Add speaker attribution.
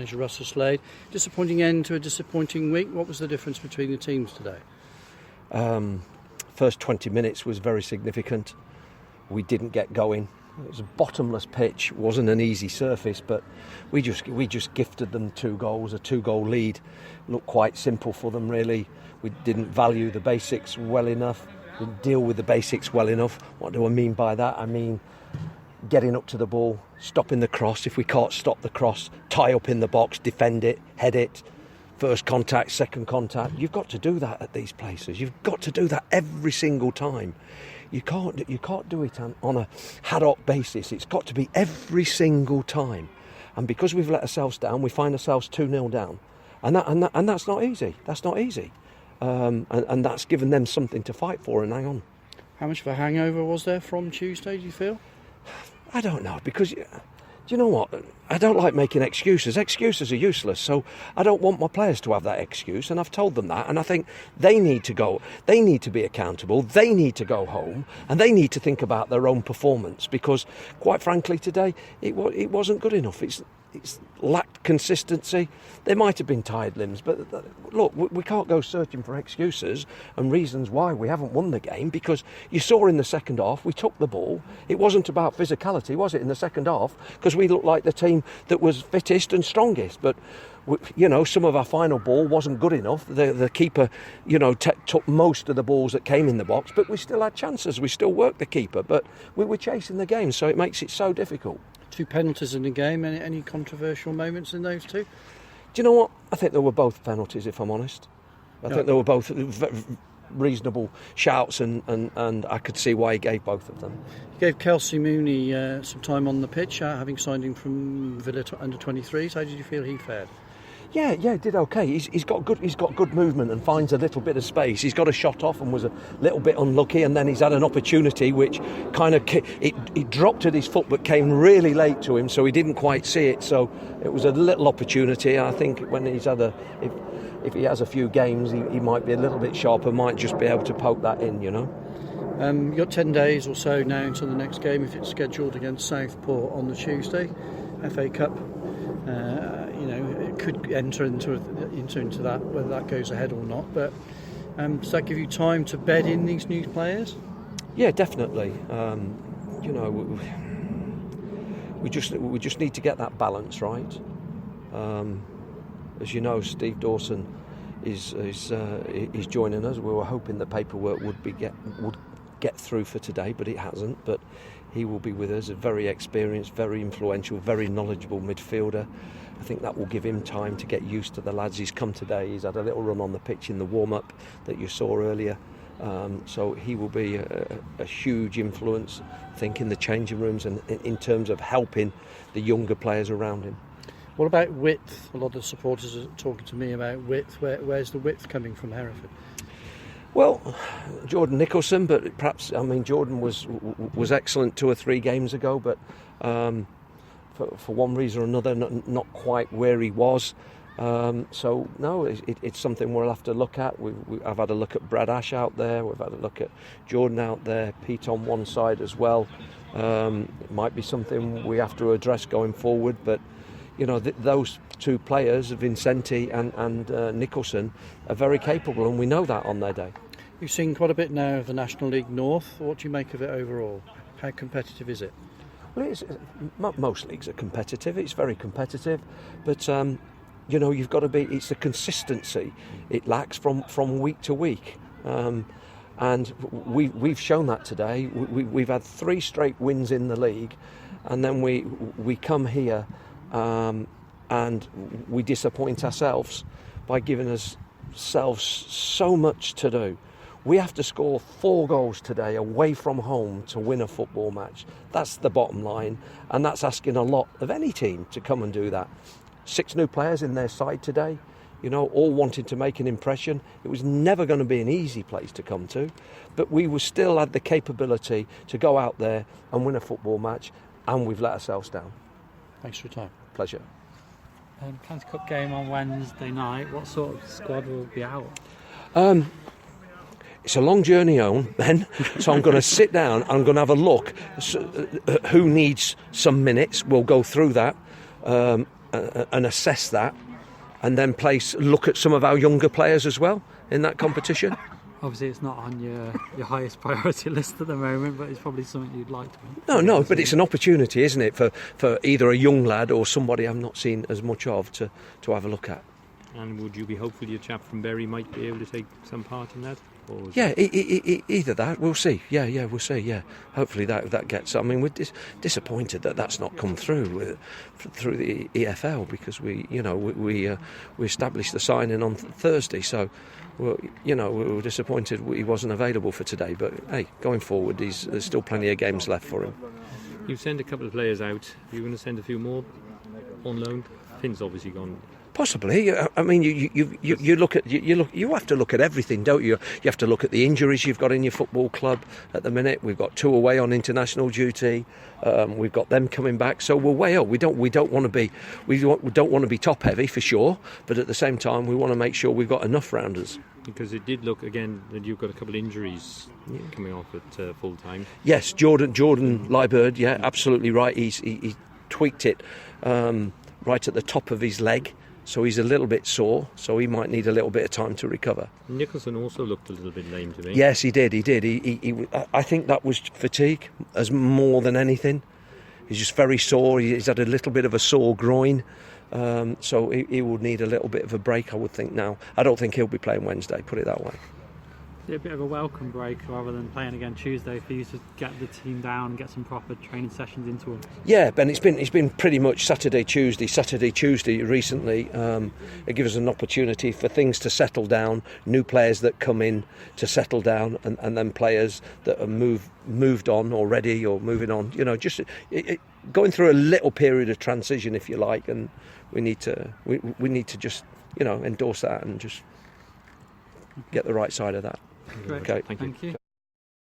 Speaker 1: manager Russell Slade. Disappointing end to a disappointing week. What was the difference between the teams today?
Speaker 2: First 20 minutes was very significant. We didn't get going. It was a bottomless pitch. It wasn't an easy surface, but we just gifted them 2 goals, a 2-goal lead. Looked quite simple for them, really. We didn't value the basics well enough, didn't deal with the basics well enough. What do I mean by that? I mean getting up to the ball, stopping the cross. If we can't stop the cross, tie up in the box, defend it, head it. First contact, second contact. You've got to do that at these places. You've got to do that every single time. You can't do it on a ad hoc basis. It's got to be every single time. And because we've let ourselves down, we find ourselves 2-0 down. And that's not easy. That's not easy. And that's given them something to fight for and hang on.
Speaker 1: How much of a hangover was there from Tuesday, do you feel?
Speaker 2: I don't know, because do you know what? I don't like making excuses. Excuses are useless, so I don't want my players to have that excuse, and I've told them that, and I think they need to go. They need to be accountable. They need to go home, and they need to think about their own performance, because, quite frankly, today it wasn't good enough. It's lacked consistency. There might have been tired limbs, but look, we can't go searching for excuses and reasons why we haven't won the game, because you saw in the second half we took the ball. It wasn't about physicality, was it, in the second half? Because we looked like the team that was fittest and strongest, but some of our final ball wasn't good enough. The keeper, took most of the balls that came in the box, but we still had chances. We still worked the keeper, but we were chasing the game, so it makes it so difficult.
Speaker 1: 2 penalties in the game. Any controversial moments in those two?
Speaker 2: Do you know what? I think they were both penalties, if I'm honest. I think they were both reasonable shouts, and I could see why he gave both of them.
Speaker 1: He gave Kelsey Mooney some time on the pitch, having signed him from Villa under 23s. How did you feel he fared?
Speaker 2: Yeah, did okay. He's got good movement and finds a little bit of space. He's got a shot off and was a little bit unlucky, and then he's had an opportunity which kind of he dropped at his foot but came really late to him, so he didn't quite see it. So it was a little opportunity. I think when he's had if he has a few games, he might be a little bit sharper, might just be able to poke that in,
Speaker 1: You've got 10 days or so now until the next game, if it's scheduled against Southport on the Tuesday, FA Cup. It could enter into that, whether that goes ahead or not. But does that give you time to bed in these new players?
Speaker 2: Yeah, definitely. We just need to get that balance right. As you know, Steve Dawson is joining us. We were hoping the paperwork would get through for today, but it hasn't. But he will be with us, a very experienced, very influential, very knowledgeable midfielder. I think that will give him time to get used to the lads. He's come today, he's had a little run on the pitch in the warm-up that you saw earlier. So he will be a huge influence, I think, in the changing rooms and in terms of helping the younger players around him.
Speaker 1: What about width? A lot of supporters are talking to me about width. Where's the width coming from Hereford?
Speaker 2: Well, Jordan Nicholson, but perhaps, Jordan was excellent 2 or 3 games ago, but for one reason or another, not quite where he was. So, no, it's something we'll have to look at. I've had a look at Brad Ash out there, we've had a look at Jordan out there, Pete on one side as well. It might be something we have to address going forward, but those 2 players, Vincenti and Nicholson, are very capable, and we know that on their day.
Speaker 1: You've seen quite a bit now of the National League North. What do you make of it overall? How competitive is it?
Speaker 2: Well, most leagues are competitive. It's very competitive, but you've got to be. It's the consistency it lacks from week to week, and we've shown that today. We've had 3 straight wins in the league, and then we come here. And we disappoint ourselves by giving ourselves so much to do. We have to score 4 goals today away from home to win a football match. That's the bottom line, and that's asking a lot of any team to come and do that. 6 new players in their side today, all wanting to make an impression. It was never going to be an easy place to come to, but we still had the capability to go out there and win a football match, and we've let ourselves down.
Speaker 1: Thanks for your time.
Speaker 2: Pleasure.
Speaker 3: County Cup game on Wednesday night. What sort of squad will be out?
Speaker 2: It's a long journey home, Ben, so I'm going to sit down, I'm going to have a look who needs some minutes. We'll go through that. and assess that, and then look at some of our younger players as well in that competition.
Speaker 3: Obviously, it's not on your highest priority list at the moment, but it's probably something you'd like to.
Speaker 2: No, but it's an opportunity, isn't it, for either a young lad or somebody I've not seen as much of to have a look at.
Speaker 4: And would you be hopeful your chap from Bury might be able to take some part in that?
Speaker 2: Yeah, either that. We'll see. Yeah, we'll see. Yeah, hopefully that gets. I mean, we're disappointed that that's not come through the EFL, because we established the signing on Thursday. So, we were disappointed he wasn't available for today. But hey, going forward, there's still plenty of games left for him.
Speaker 4: You've sent a couple of players out. Are you going to send a few more on loan? Finn's obviously gone.
Speaker 2: Possibly. I mean, you have to look at everything, don't you? You have to look at the injuries you've got in your football club at the minute. We've got 2 away on international duty. We've got them coming back, so we'll weigh up. We don't want to be top heavy for sure, but at the same time, we want to make sure we've got enough rounders.
Speaker 4: Because it did look again that you've got a couple of injuries coming off at full time.
Speaker 2: Yes, Jordan Liebird. Yeah, absolutely right. He tweaked it right at the top of his leg. So he's a little bit sore, so he might need a little bit of time to recover.
Speaker 4: Nicholson also looked a little bit lame to me.
Speaker 2: Yes, he did. I think that was fatigue as more than anything. He's just very sore. He's had a little bit of a sore groin, so he will need a little bit of a break, I would think now. I don't think he'll be playing Wednesday, put it that way.
Speaker 3: A bit of a welcome break rather than playing again Tuesday for you to get the team down and get some proper training sessions into them.
Speaker 2: Yeah, Ben, it's been pretty much Saturday, Tuesday recently. It gives us an opportunity for things to settle down, new players that come in to settle down, and then players that are moved on already or moving on. Just going through a little period of transition, if you like, and we need to just endorse that and just get the right side of that.
Speaker 3: Great.
Speaker 2: Okay,
Speaker 4: thank you.